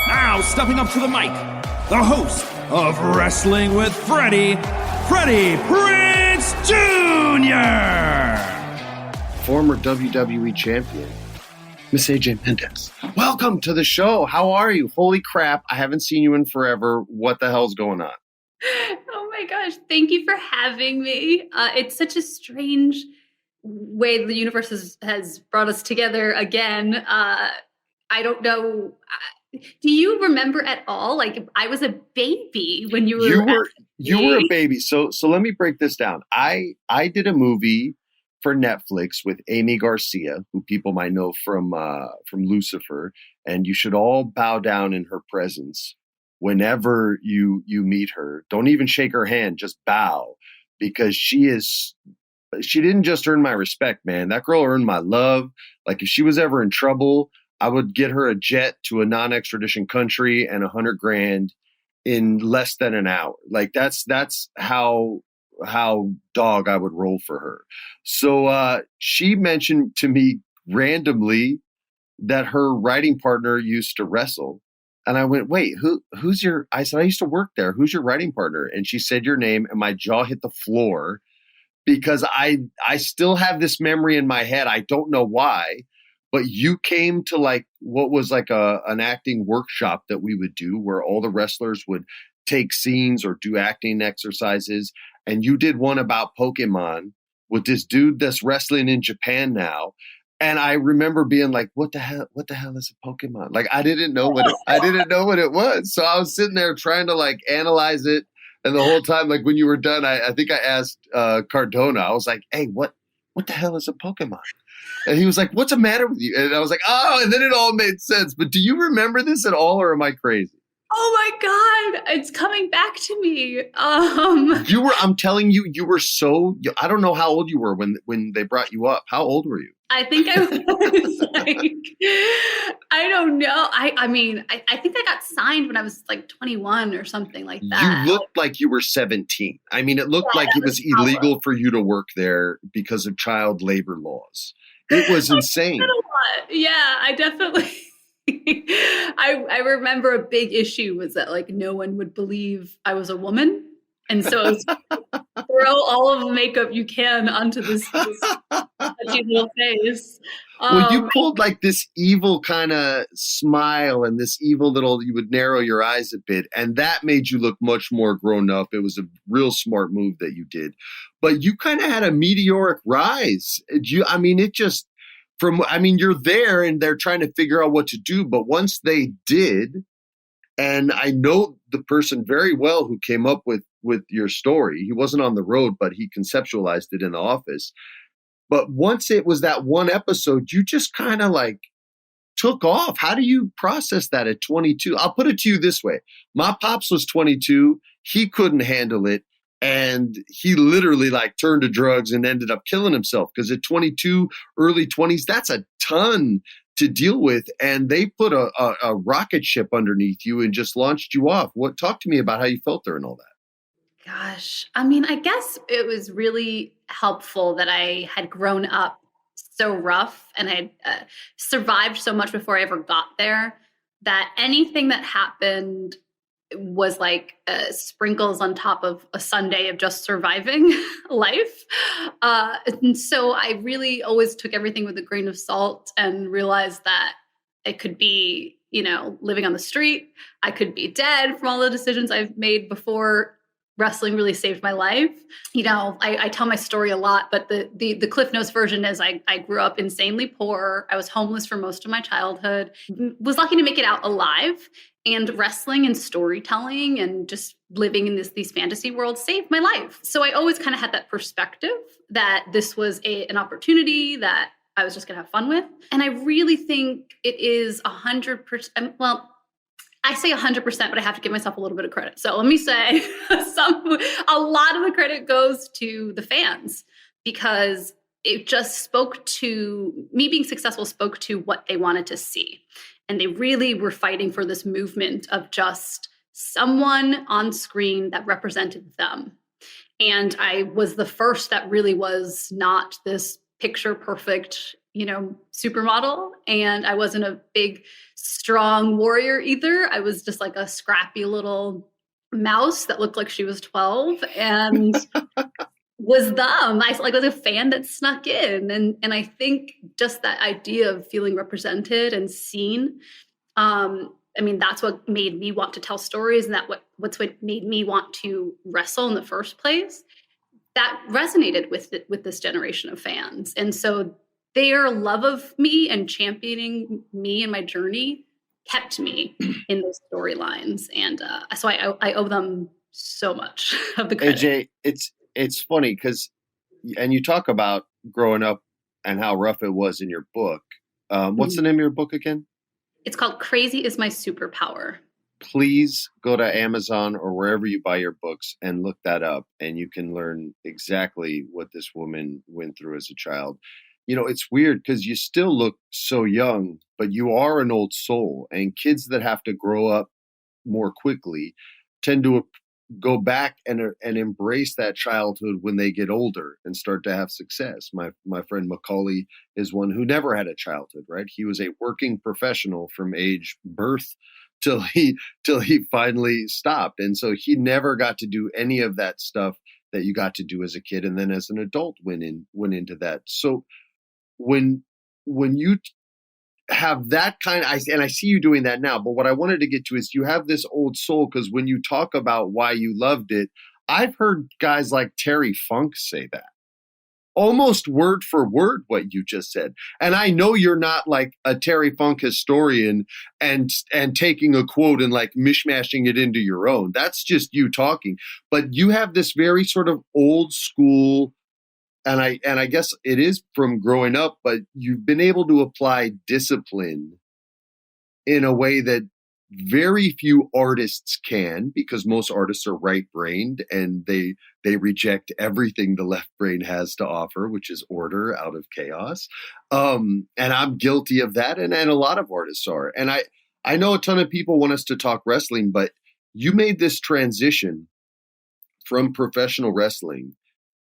Now stepping up to the mic, the host of Wrestling with Freddie, Freddie Prinze Jr. Former WWE champion, Miss AJ Mendes. Welcome to the show. How are you? Holy crap, I haven't seen you in forever. What the hell's going on? Oh my gosh, thank you for having me. It's such a strange way the universe has brought us together again. I don't know. Do you remember at all? Like, I was a baby when you were. You were a baby. So let me break this down. I did a movie for Netflix with Amy Garcia, who people might know from Lucifer, and you should all bow down in her presence whenever you meet her. Don't even shake her hand, just bow, because she didn't just earn my respect, man. That girl earned my love. Like, if she was ever in trouble, I would get her a jet to a non-extradition country and $100,000 in less than an hour. Like, that's how dog I would roll for her. So she mentioned to me randomly that her writing partner used to wrestle. And I went, wait, who's your, I said, I used to work there. Who's your writing partner? And she said your name, and my jaw hit the floor because I still have this memory in my head. I don't know why, but you came to like what was like an acting workshop that we would do where all the wrestlers would take scenes or do acting exercises. And you did one about Pokemon with this dude that's wrestling in Japan now. And I remember being like, what the hell is a Pokemon? Like, I didn't know what it was. So I was sitting there trying to like analyze it. And the whole time, like when you were done, I think I asked Cardona, I was like, hey, what the hell is a Pokemon? And he was like, what's the matter with you? And I was like, oh, and then it all made sense. But do you remember this at all, or am I crazy? Oh my God, it's coming back to me. I'm telling you, you were I don't know how old you were when they brought you up. How old were you? I think I was like, I don't know. I mean, I think I got signed when I was like 21 or something like that. You looked like you were 17. I mean, it looked like it was illegal for you to work there because of child labor laws. It was insane. Yeah, I definitely. I remember a big issue was that like no one would believe I was a woman. And so it was throw all of the makeup you can onto this little face. Well, you pulled like this evil kind of smile and this evil little, you would narrow your eyes a bit. And that made you look much more grown up. It was a real smart move that you did. But you kind of had a meteoric rise. You're there and they're trying to figure out what to do. But once they did, and I know the person very well who came up with your story. He wasn't on the road, but he conceptualized it in the office. But once it was that one episode, you just kind of like took off. How do you process that at 22? I'll put it to you this way. My pops was 22. He couldn't handle it. And he literally like turned to drugs and ended up killing himself because at 22, early 20s, that's a ton to deal with. And they put a rocket ship underneath you and just launched you off. Talk to me about how you felt there and all that. Gosh, I mean, I guess it was really helpful that I had grown up so rough and I had survived so much before I ever got there that anything that happened was like sprinkles on top of a sundae of just surviving life. And so I really always took everything with a grain of salt and realized that it could be, living on the street. I could be dead from all the decisions I've made before. Wrestling really saved my life. I tell my story a lot, but the Cliff Notes version is I grew up insanely poor. I was homeless for most of my childhood, was lucky to make it out alive. And wrestling and storytelling and just living in these fantasy worlds saved my life. So I always kind of had that perspective that this was an opportunity that I was just going to have fun with. And I really think it is 100%. Well, I say 100%, but I have to give myself a little bit of credit. So let me say a lot of the credit goes to the fans because it just spoke to me. Being successful spoke to what they wanted to see. And they really were fighting for this movement of just someone on screen that represented them. And I was the first that really was not this picture perfect, supermodel, and I wasn't a big, strong warrior either. I was just like a scrappy little mouse that looked like she was 12 and was them. I was a fan that snuck in. And I think just that idea of feeling represented and seen, that's what made me want to tell stories, and what's what made me want to wrestle in the first place. That resonated with this generation of fans. And so their love of me and championing me and my journey kept me in those storylines. And so I owe them so much of the credit. AJ, it's funny because, and you talk about growing up and how rough it was in your book. What's the name of your book again? It's called Crazy is My Superpower. Please go to Amazon or wherever you buy your books and look that up, and you can learn exactly what this woman went through as a child. It's weird because you still look so young, but you are an old soul, and kids that have to grow up more quickly tend to go back and embrace that childhood when they get older and start to have success. My friend Macaulay is one who never had a childhood, right? He was a working professional from age birth till he finally stopped. And so he never got to do any of that stuff that you got to do as a kid. And then as an adult went into that. So when you have that and I see you doing that now, but what I wanted to get to is you have this old soul, because when you talk about why you loved it, I've heard guys like Terry Funk say that. Almost word for word what you just said. And I know you're not like a Terry Funk historian and taking a quote and like mishmashing it into your own. That's just you talking. But you have this very sort of old school, and I guess it is from growing up, but you've been able to apply discipline in a way that very few artists can, because most artists are right-brained and they reject everything the left brain has to offer, which is order out of chaos. And I'm guilty of that, and a lot of artists are. And I know a ton of people want us to talk wrestling, but you made this transition from professional wrestling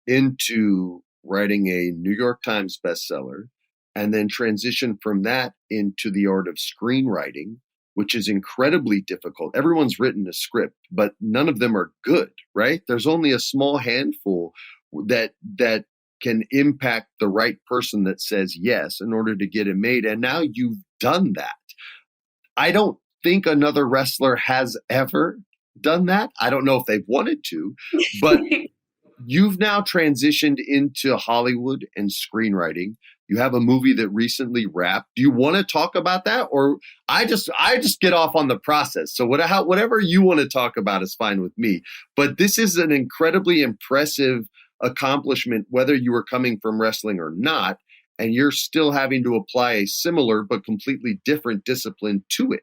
into writing a New York Times bestseller, and then transition from that into the art of screenwriting, which is incredibly difficult. Everyone's written a script, but none of them are good, right? There's only a small handful that can impact the right person that says yes in order to get it made. And now you've done that. I don't think another wrestler has ever done that. I don't know if they've wanted to, but you've now transitioned into Hollywood and screenwriting. You have a movie that recently wrapped. Do you want to talk about that? Or I just get off on the process. So whatever you want to talk about is fine with me. But this is an incredibly impressive accomplishment, whether you were coming from wrestling or not, and you're still having to apply a similar but completely different discipline to it.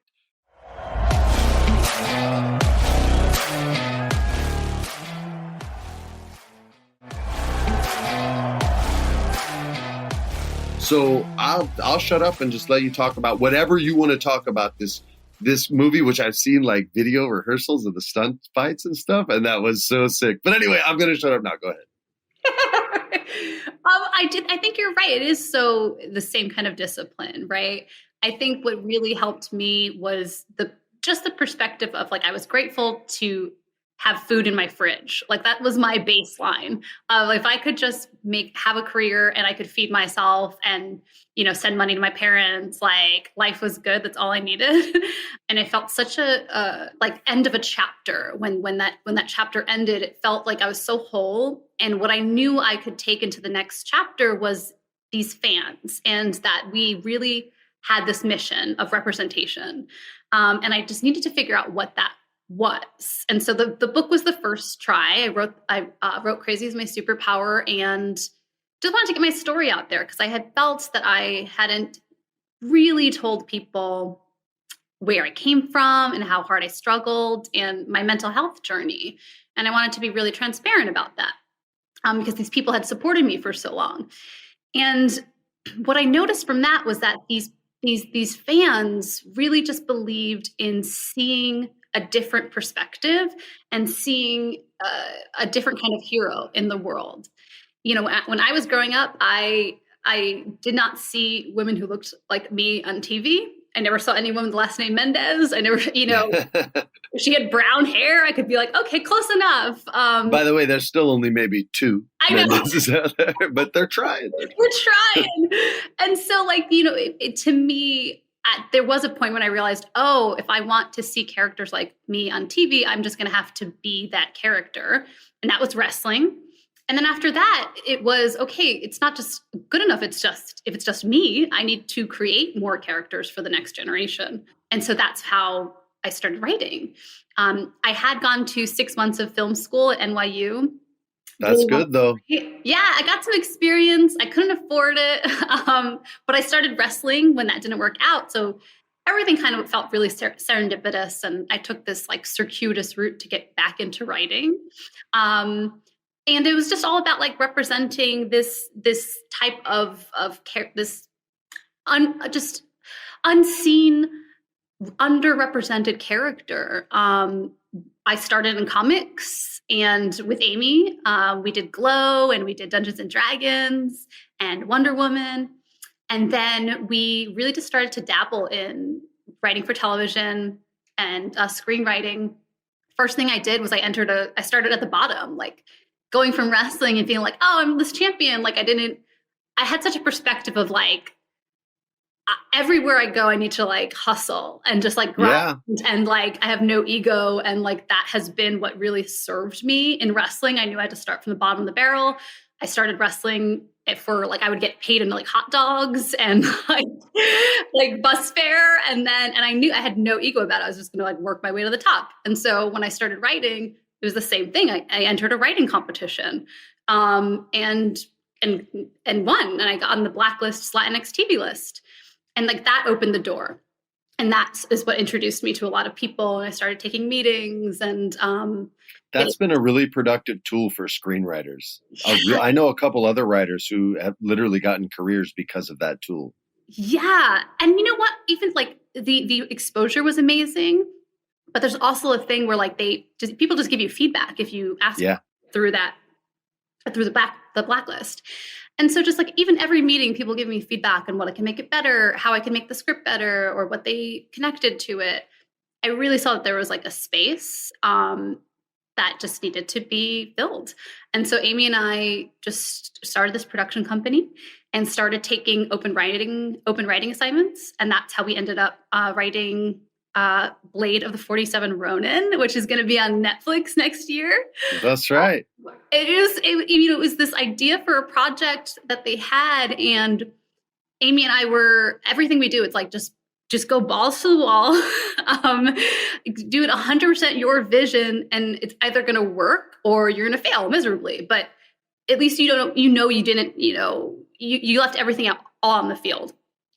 So I'll shut up and just let you talk about whatever you want to talk about this movie, which I've seen like video rehearsals of the stunt fights and stuff, and that was so sick. But anyway, I'm going to shut up now. Go ahead. I think you're right. It is so the same kind of discipline, right? I think what really helped me was the perspective of like, I was grateful to have food in my fridge. Like that was my baseline. If I could just have a career and I could feed myself and, send money to my parents, like life was good. That's all I needed. And it felt such a like end of a chapter when that chapter ended. It felt like I was so whole. And what I knew I could take into the next chapter was these fans, and that we really had this mission of representation. And I just needed to figure out what that was. And so the book was the first try. I wrote Crazy is My Superpower, and just wanted to get my story out there because I had felt that I hadn't really told people where I came from and how hard I struggled and my mental health journey. And I wanted to be really transparent about that because these people had supported me for so long. And what I noticed from that was that these fans really just believed in seeing a different perspective and seeing a different kind of hero in the world. When I was growing up, I I did not see women who looked like me on TV. I never saw any woman with the last name Mendez. I never, if she had brown hair, I could be like, okay, close enough. By the way, there's still only maybe 2 I know. Mendez's out there, but they're trying. We're trying. And so to me, there was a point when I realized, oh, if I want to see characters like me on TV, I'm just going to have to be that character. And that was wrestling. And then after that, it was, okay, it's not just good enough. If it's just me, I need to create more characters for the next generation. And so that's how I started writing. I had gone to 6 months of film school at NYU. That's good though. Yeah, I got some experience. I couldn't afford it. But I started wrestling when that didn't work out. So everything kind of felt really serendipitous. And I took this like circuitous route to get back into writing. And it was just all about like representing this type of this just unseen, underrepresented character. I started in comics, and with Amy, we did Glow, and we did Dungeons and Dragons and Wonder Woman. And then we really just started to dabble in writing for television and screenwriting. First thing I did was I started at the bottom, like going from wrestling and feeling like, oh, I'm this champion. Like I had such a perspective of like, everywhere I go, I need to like hustle and just like grind and like I have no ego. And like that has been what really served me in wrestling. I knew I had to start from the bottom of the barrel. I started wrestling for like I would get paid in like hot dogs and like bus fare. And I knew I had no ego about it. I was just going to like work my way to the top. And so when I started writing, it was the same thing. I entered a writing competition and won. And I got on the Blacklist Latinx TV list. And like that opened the door. And that is what introduced me to a lot of people. And I started taking meetings and that's been a really productive tool for screenwriters. I know a couple other writers who have literally gotten careers because of that tool. Yeah. And you know what? Even like the exposure was amazing. But there's also a thing where like people just give you feedback if you ask through the blacklist. And so just like even every meeting, people give me feedback on what I can make it better, how I can make the script better, or what they connected to it. I really saw that there was like a space that just needed to be filled. And so Amy and I just started this production company and started taking open writing assignments. And that's how we ended up writing Blade of the 47 Ronin, which is going to be on Netflix next year. That's right. It was this idea for a project that they had, and Amy and I were, everything we do, it's like just go balls to the wall, do it 100% your vision, and it's either going to work or you're going to fail miserably. But at least you left everything out all on the field.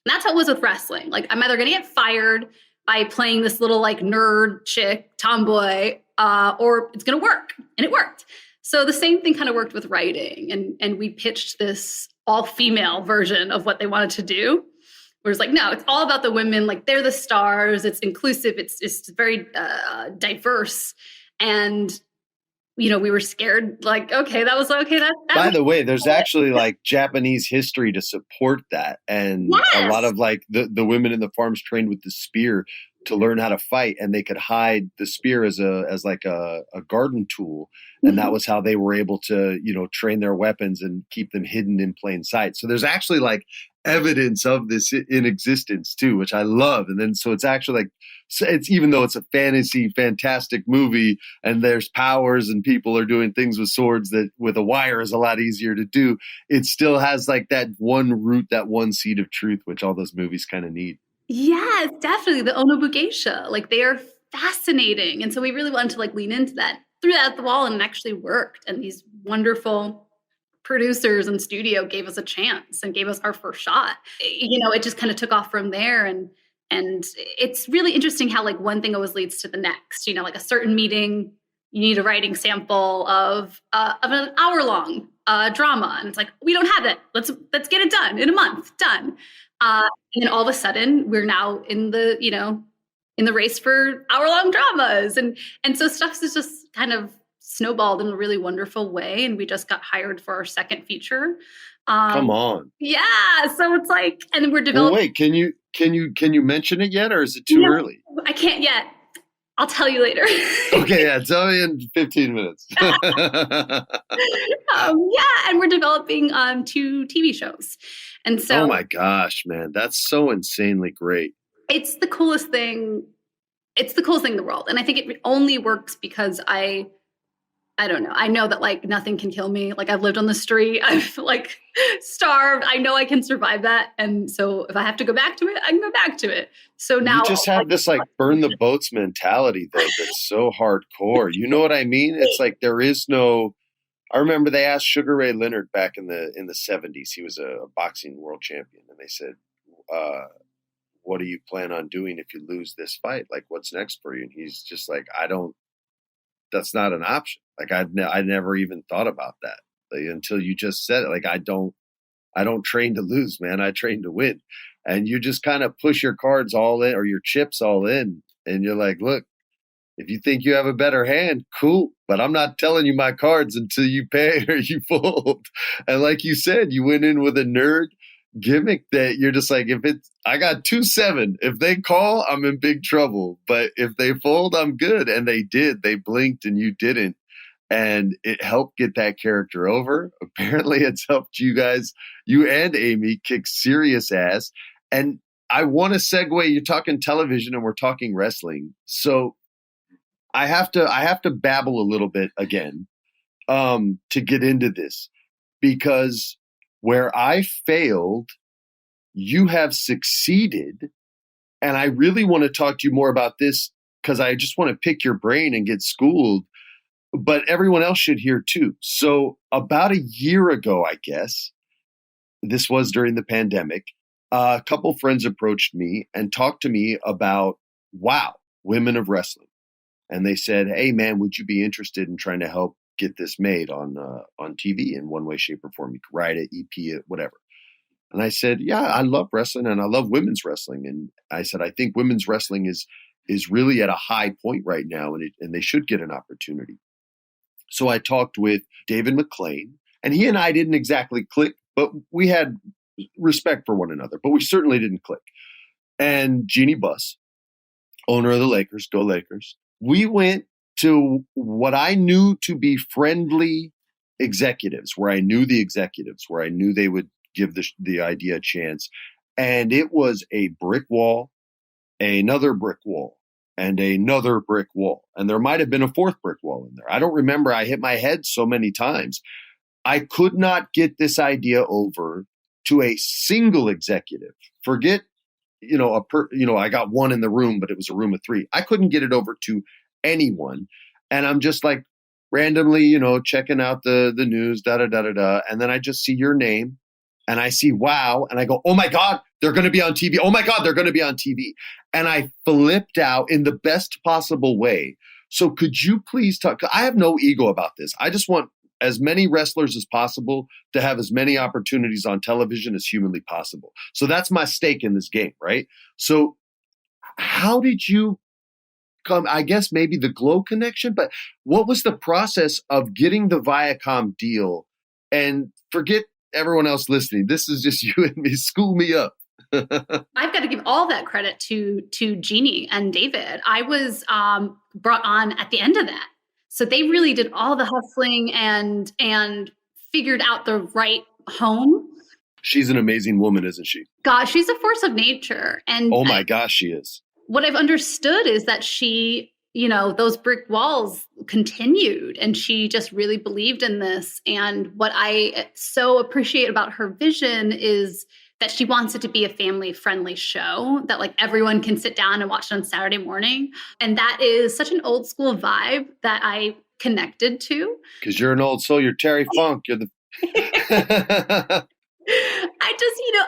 And that's how it was with wrestling. Like I'm either going to get fired by playing this little like nerd chick tomboy, or it's going to work. And it worked. So the same thing kind of worked with writing. And we pitched this all-female version of what they wanted to do. Where it's like, no, it's all about the women. Like they're the stars. It's inclusive. It's very diverse. And, we were scared. Like, okay, that was okay. By the way, there's actually like Japanese history to support that. And a lot of like the women in the farms trained with the spear to learn how to fight, and they could hide the spear as a garden tool. And that was how they were able to, train their weapons and keep them hidden in plain sight. So there's actually like evidence of this in existence too, which I love. And then, so it's actually like, it's even though it's a fantastic movie and there's powers and people are doing things with swords that with a wire is a lot easier to do, it still has like that one root, that one seed of truth, which all those movies kind of need. Yes, definitely. The Onobu geisha, like they are fascinating. And so we really wanted to like lean into that, threw that at the wall, and it actually worked. And these wonderful producers and studio gave us a chance and gave us our first shot. It just kind of took off from there. And it's really interesting how like one thing always leads to the next, like a certain meeting, you need a writing sample of an hour-long drama. And it's like, we don't have it. Let's get it done in a month, done. And then all of a sudden we're now in the race for hour-long dramas. And so stuff is just kind of snowballed in a really wonderful way. And we just got hired for our second feature. Come on. Yeah. So it's like, and we're Well, developing. wait, can you mention it yet, or is it too early? I can't yet. I'll tell you later. Okay, yeah, tell me in 15 minutes. Yeah, and we're developing 2 TV shows. And so, oh my gosh, man, that's so insanely great. it's the coolest thing. It's the coolest thing in the world. And I think it only works because I don't know. I know that like nothing can kill me. Like I've lived on the street. I've like starved. I know I can survive that. And so if I have to go back to it, I can go back to it. So now You just have this like burn the boats mentality though that's so hardcore. You know what I mean? It's like there is no. I remember they asked Sugar Ray Leonard back in the 70s. He was a boxing world champion, and they said, "What do you plan on doing if you lose this fight? Like, what's next for you?" And he's just like, "I don't. That's not an option. Like, I never even thought about that until you just said it. Like, I don't train to lose, man. I train to win." And you just kind of push your cards all in or your chips all in, and you're like, "Look, if you think you have a better hand, cool. But I'm not telling you my cards until you pay or you fold." And like you said, you went in with a nerd gimmick that you're just like, I got 2-7. If they call, I'm in big trouble. But if they fold, I'm good. And they did. They blinked and you didn't. And it helped get that character over. Apparently it's helped you guys, you and Amy, kick serious ass. And I want to segue, you're talking television and we're talking wrestling. So I have to babble a little bit again to get into this, because where I failed, you have succeeded. And I really want to talk to you more about this because I just want to pick your brain and get schooled, but everyone else should hear too. So about a year ago, I guess, this was during the pandemic, a couple friends approached me and talked to me about, wow, Women of Wrestling. And they said, "Hey, man, would you be interested in trying to help get this made on TV in one way, shape, or form? You could write it, EP it, whatever." And I said, "Yeah, I love wrestling and I love women's wrestling." And I said, "I think women's wrestling is really at a high point right now, and they should get an opportunity." So I talked with David McClain, and he and I didn't exactly click, but we had respect for one another, but we certainly didn't click. And Jeanie Buss, owner of the Lakers, go Lakers. We went to what I knew to be friendly executives, where I knew the executives, where I knew they would give the idea a chance. And it was a brick wall, another brick wall, and another brick wall. And there might have been a fourth brick wall in there. I don't remember. I hit my head so many times. I could not get this idea over to a single executive. Forget I got one in the room, but it was a room of 3. I couldn't get it over to anyone. And I'm just like randomly, checking out the news, and then I just see your name and I see, wow. And I go, "Oh my God, they're going to be on TV. Oh my God, they're going to be on TV." And I flipped out in the best possible way. So could you please talk? I have no ego about this. I just want as many wrestlers as possible to have as many opportunities on television as humanly possible. So that's my stake in this game, right? So how did you come? I guess maybe the Glow connection, but what was the process of getting the Viacom deal? And forget everyone else listening. This is just you and me. School me up. I've got to give all that credit to Jeanie and David. I was brought on at the end of that. So they really did all the hustling and figured out the right home. She's an amazing woman, isn't she? Gosh, she's a force of nature. And oh my gosh, she is. What I've understood is that she, those brick walls continued, and she just really believed in this. And what I so appreciate about her vision is that she wants it to be a family-friendly show that like everyone can sit down and watch it on Saturday morning. And that is such an old school vibe that I connected to. Because you're an old soul. You're Terry Funk. You're the...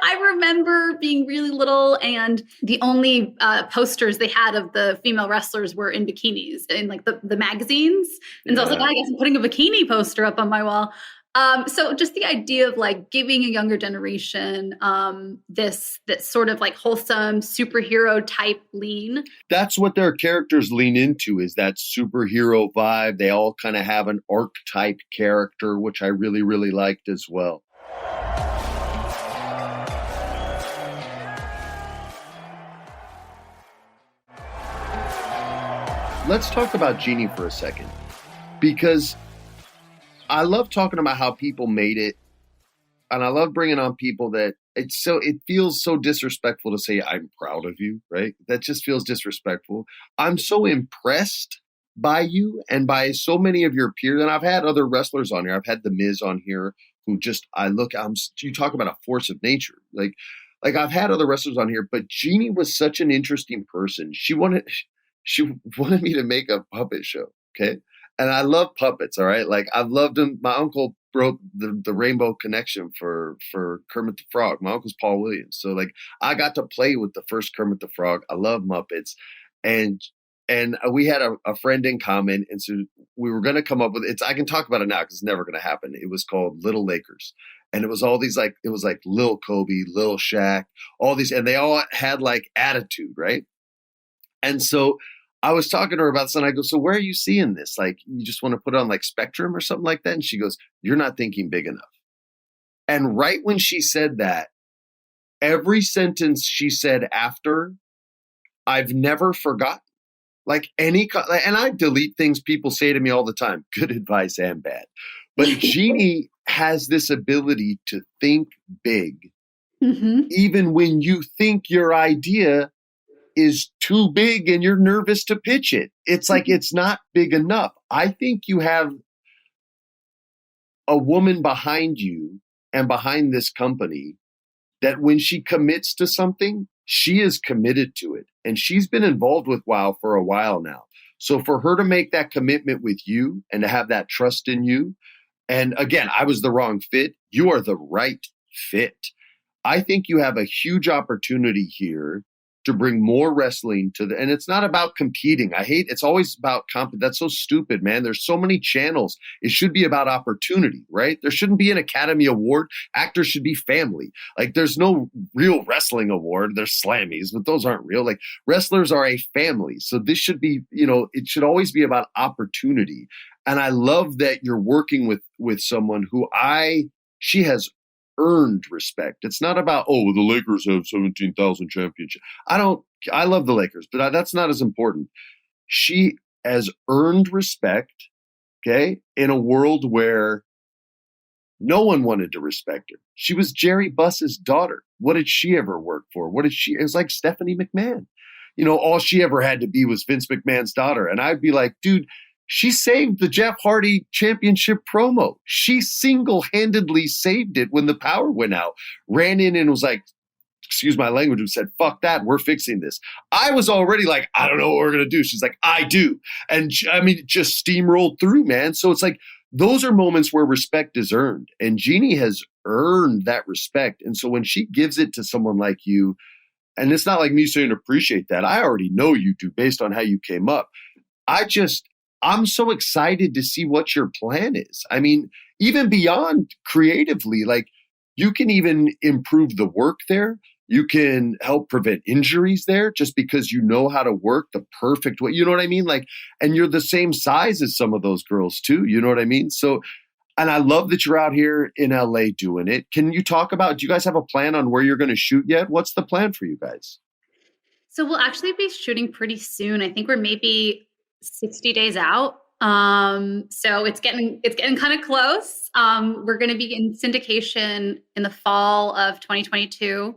I remember being really little, and the only posters they had of the female wrestlers were in bikinis in like the magazines. And so I was like, I guess I'm putting a bikini poster up on my wall. So just the idea of like giving a younger generation this sort of like wholesome superhero type lean. That's what their characters lean into, is that superhero vibe. They all kind of have an archetype character, which I really, really liked as well. let's talk about Jeanie for a second, because I love talking about how people made it. And I love bringing on people that it feels so disrespectful to say, I'm proud of you, right? That just feels disrespectful. I'm so impressed by you and by so many of your peers. And I've had other wrestlers on here. I've had The Miz on here who just, you talk about a force of nature. Like I've had other wrestlers on here, but Jeanie was such an interesting person. She wanted me to make a puppet show. Okay. And I love puppets. All right. Like I've loved them. My uncle wrote the Rainbow Connection for Kermit the Frog. My uncle's Paul Williams. So like I got to play with the first Kermit the Frog. I love Muppets. And we had a friend in common. And so we were going to come up with I can talk about it now because it's never going to happen. It was called Little Lakers. And it was all these it was like Lil Kobe, Lil Shaq, all these, and they all had like attitude, right? And so I was talking to her about this, and I go, so where are you seeing this? Like, you just want to put it on like Spectrum or something like that? And she goes, you're not thinking big enough. And right when she said that, every sentence she said after, I've never forgotten. Like and I delete things people say to me all the time, good advice and bad. But Jeanie has this ability to think big, even when you think your idea is too big and you're nervous to pitch it. It's like, it's not big enough. I think you have a woman behind you and behind this company that when she commits to something, she is committed to it. And she's been involved with WOW for a while now. So for her to make that commitment with you and to have that trust in you, and again, I was the wrong fit. You are the right fit. I think you have a huge opportunity here to bring more wrestling and it's not about competing. It's always about that's so stupid, man. There's so many channels. It should be about opportunity, right? There shouldn't be an Academy Award. Actors should be family. Like there's no real wrestling award. There's Slammies, but those aren't real. Like wrestlers are a family. So this should be, it should always be about opportunity. And I love that you're working with someone who she has earned respect. It's not about, the Lakers have 17,000 championships. I love the Lakers, but that's not as important. She has earned respect, okay, in a world where no one wanted to respect her. She was Jeanie Buss's daughter. What did she ever work for? It was like Stephanie McMahon. All she ever had to be was Vince McMahon's daughter. And I'd be like, dude, she saved the Jeff Hardy championship promo. She single-handedly saved it when the power went out. Ran in and was like, excuse my language, and said, fuck that, we're fixing this. I was already like, I don't know what we're going to do. She's like, I do. And I mean, it just steamrolled through, man. So it's like, those are moments where respect is earned. And Jeanie has earned that respect. And so when she gives it to someone like you, and it's not like me saying appreciate that. I already know you do based on how you came up. I'm so excited to see what your plan is. I mean, even beyond creatively, like you can even improve the work there. You can help prevent injuries there just because you know how to work the perfect way. You know what I mean? Like, and you're the same size as some of those girls too. You know what I mean? So, and I love that you're out here in LA doing it. Can you talk about, do you guys have a plan on where you're going to shoot yet? What's the plan for you guys? So we'll actually be shooting pretty soon. I think we're maybe 60 days out. So it's getting kind of close. We're going to be in syndication in the fall of 2022.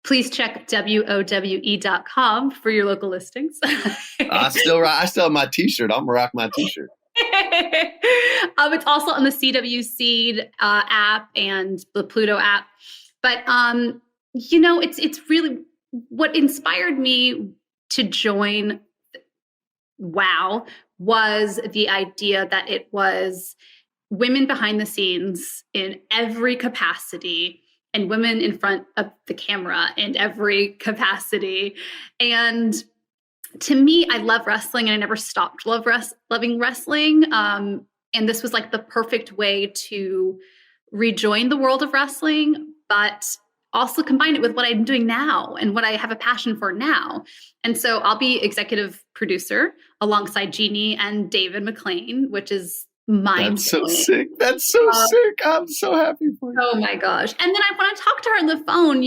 Please check WOWE.com for your local listings. I still have my t-shirt. I'm going to rock my t-shirt. It's also on the CW Seed app and the Pluto app. But, it's really what inspired me to join WOW was the idea that it was women behind the scenes in every capacity and women in front of the camera in every capacity. And to me, I love wrestling and I never stopped loving wrestling. And this was like the perfect way to rejoin the world of wrestling, but also combine it with what I'm doing now and what I have a passion for now. And so I'll be executive producer alongside Jeanie and David McLean, which is mind-blowing. That's so sick. That's so sick. I'm so happy for you. Oh my gosh. And then when I talked to her on the phone,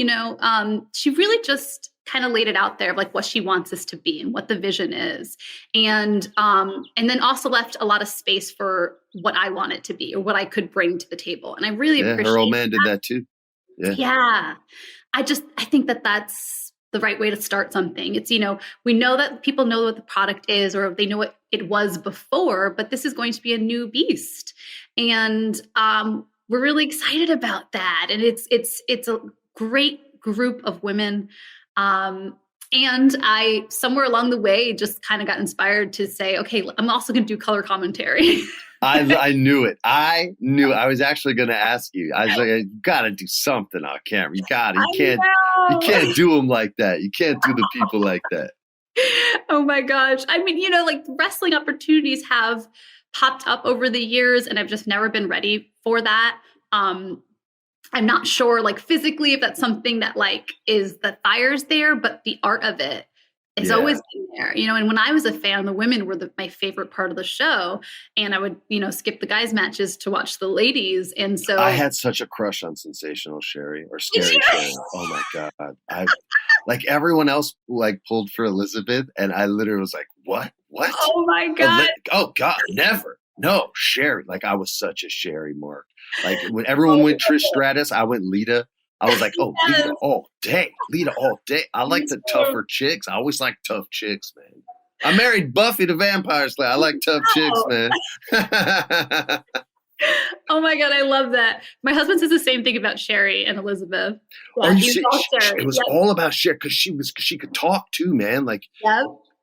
she really just kind of laid it out there, like what she wants us to be and what the vision is. And then also left a lot of space for what I want it to be or what I could bring to the table. And I really appreciate her old man did that too. Yeah. I think that that's the right way to start something. It's, we know that people know what the product is, or they know what it was before, but this is going to be a new beast. And we're really excited about that. And it's a great group of women. And I, somewhere along the way, just kind of got inspired to say, okay, I'm also going to do color commentary. I knew it. I was actually going to ask you. I was like, you got to do something on camera. You can't do them like that. You can't do the people like that. Oh my gosh. I mean, like wrestling opportunities have popped up over the years, and I've just never been ready for that. I'm not sure, like physically, if that's something that like is the fire's there, but the art of it has always been there, and when I was a fan, the women were my favorite part of the show, and I would, skip the guys' matches to watch the ladies. And so I had such a crush on Sensational Sherry or Scary Sherry. Oh my God. I like everyone else like pulled for Elizabeth, and I literally was like, what? Oh my God. Oh God, never. No, Sherry. Like I was such a Sherry mark. Like when everyone went Trish Stratus, I went Lita. I was like, oh, yes. Lita all day. I like the tougher chicks. I always like tough chicks, man. I married Buffy the Vampire Slayer. I like tough chicks, man. Oh my God, I love that. My husband says the same thing about Sherry and Elizabeth. Yeah, it was all about Sherry because she could talk too, man. Like,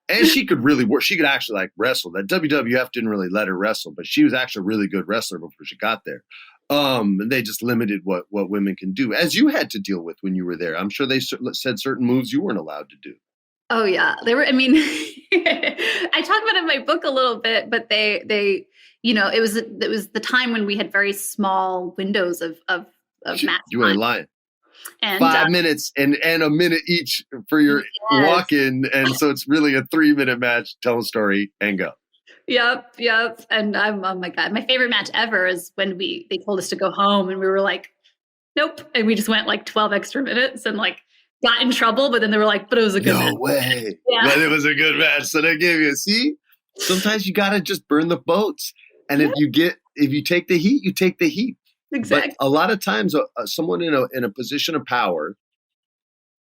and she could really work. She could actually like wrestle. That WWF didn't really let her wrestle, but she was actually a really good wrestler before she got there. And they just limited what women can do, as you had to deal with when you were there. I'm sure they said certain moves you weren't allowed to do. Oh yeah, they were. I mean, I talk about it in my book a little bit, but they, it was the time when we had very small windows of match. You ain't lying. And 5 minutes and a minute each for your walk-in, and so it's really a 3-minute match. Tell a story and go. Yep. And oh my God, my favorite match ever is when they told us to go home, and we were like, nope, and we just went like 12 extra minutes and like got in trouble, but then they were like, but it was a good match. No way. Yeah. But it was a good match. So they gave you sometimes you got to just burn the boats. And if you take the heat, you take the heat. Exactly. But a lot of times someone in a position of power,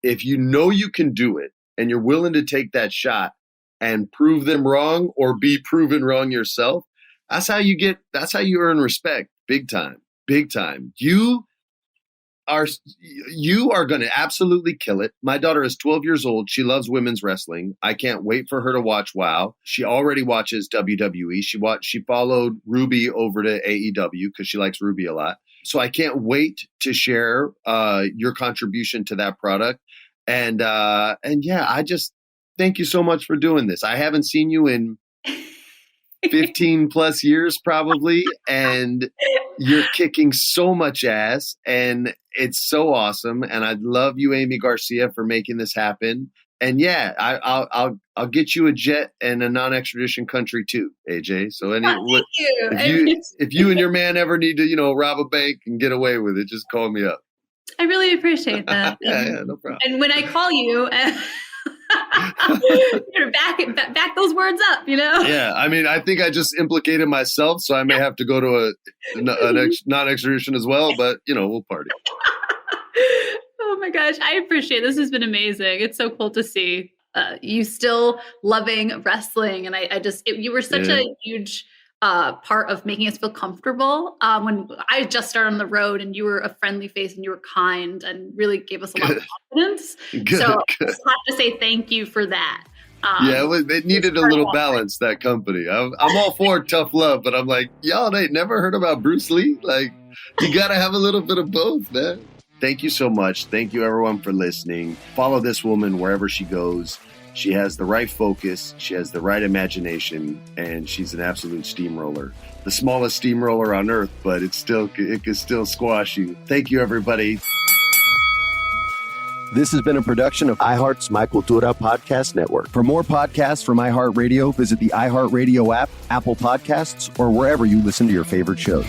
if you know you can do it and you're willing to take that shot and prove them wrong or be proven wrong yourself, that's how you earn respect. Big time. You are going to absolutely kill it. My daughter is 12 years old. She loves women's wrestling. I can't wait for her to watch WOW. She already watches WWE. She followed Ruby over to AEW because she likes Ruby a lot. So I can't wait to share your contribution to that product. And yeah, I just thank you so much for doing this. I haven't seen you in 15 plus years probably, and you're kicking so much ass, and it's so awesome. And I love you, Amy Garcia, for making this happen. And yeah, I'll get you a jet and a non-extradition country too, AJ. So if you and your man ever need to, rob a bank and get away with it, just call me up. I really appreciate that. yeah, no problem. And when I call you, back those words up, Yeah, I mean, I think I just implicated myself, so I may have to go to a non-extradition as well, but, we'll party. Oh my gosh, I appreciate it. This has been amazing. It's so cool to see you still loving wrestling. And you were such a huge part of making us feel comfortable when I just started on the road, and you were a friendly face and you were kind and really gave us a lot of confidence. So I just have to say thank you for that. It needed a little balance, that company. I'm all for tough love, but I'm like, y'all ain't never heard about Bruce Lee? Like, you got to have a little bit of both, man. Thank you so much. Thank you, everyone, for listening. Follow this woman wherever she goes. She has the right focus. She has the right imagination, and she's an absolute steamroller. The smallest steamroller on earth, but it can still squash you. Thank you, everybody. This has been a production of iHeart's My Cultura podcast network. For more podcasts from iHeartRadio, visit the iHeartRadio app, Apple Podcasts, or wherever you listen to your favorite shows.